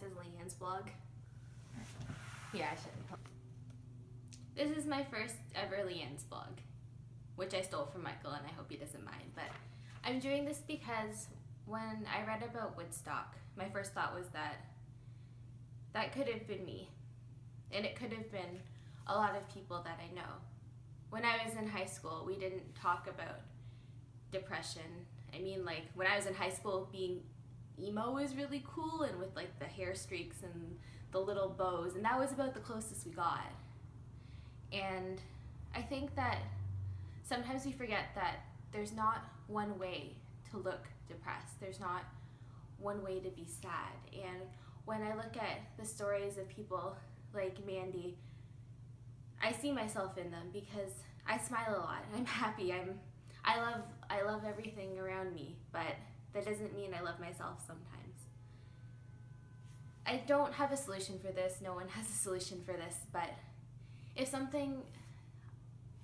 is Leannesblog. Yeah, I shouldn't. This is my first ever Leannesblog, which I stole from Michael, and I hope he doesn't mind. But I'm doing this because when I read about Woodstock, my first thought was that could have been me. And it could have been a lot of people that I know. When I was in high school, we didn't talk about depression. I mean, like, when I was in high school, being emo was really cool, and with, like, the hair streaks and the little bows, and that was about the closest we got. And I think that sometimes we forget that there's not one way to look depressed. There's not one way to be sad. And when I look at the stories of people like Mandy, I see myself in them because I smile a lot. I'm happy. I love everything around me, but that doesn't mean I love myself sometimes. I don't have a solution for this. No one has a solution for this, but if something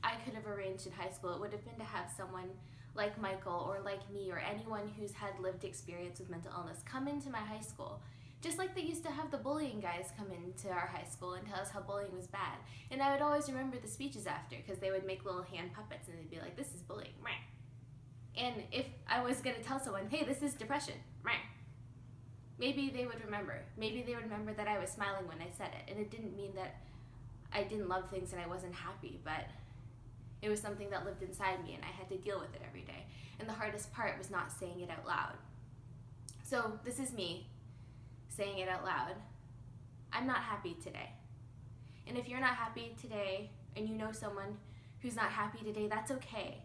I could have arranged in high school, it would have been to have someone like Michael or like me or anyone who's had lived experience with mental illness come into my high school. Just like they used to have the bullying guys come into our high school and tell us how bullying was bad. And I would always remember the speeches after, because they would make little hand puppets and they'd be like, this is bullying. And if I was going to tell someone, hey, this is depression, maybe they would remember. Maybe they would remember that I was smiling when I said it. And it didn't mean that I didn't love things and I wasn't happy, but it was something that lived inside me and I had to deal with it every day. And the hardest part was not saying it out loud. So this is me saying it out loud. I'm not happy today. And if you're not happy today and you know someone who's not happy today, that's okay.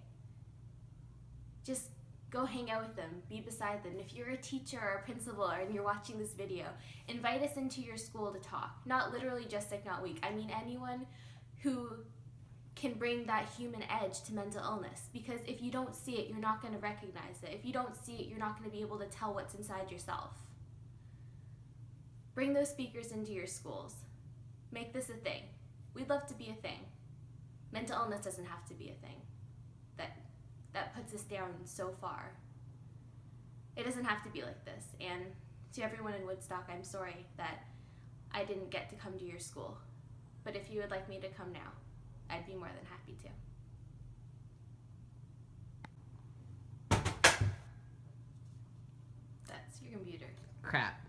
Just go hang out with them, be beside them. If you're a teacher or a principal and you're watching this video, invite us into your school to talk. Not literally just SickNotWeak. I mean anyone who can bring that human edge to mental illness. Because if you don't see it, you're not going to recognize it. If you don't see it, you're not going to be able to tell what's inside yourself. Bring those speakers into your schools. Make this a thing. We'd love to be a thing. Mental illness doesn't have to be a thing. That puts us down so far. It doesn't have to be like this. And to everyone in Woodstock, I'm sorry that I didn't get to come to your school. But if you would like me to come now, I'd be more than happy to. That's your computer. Crap.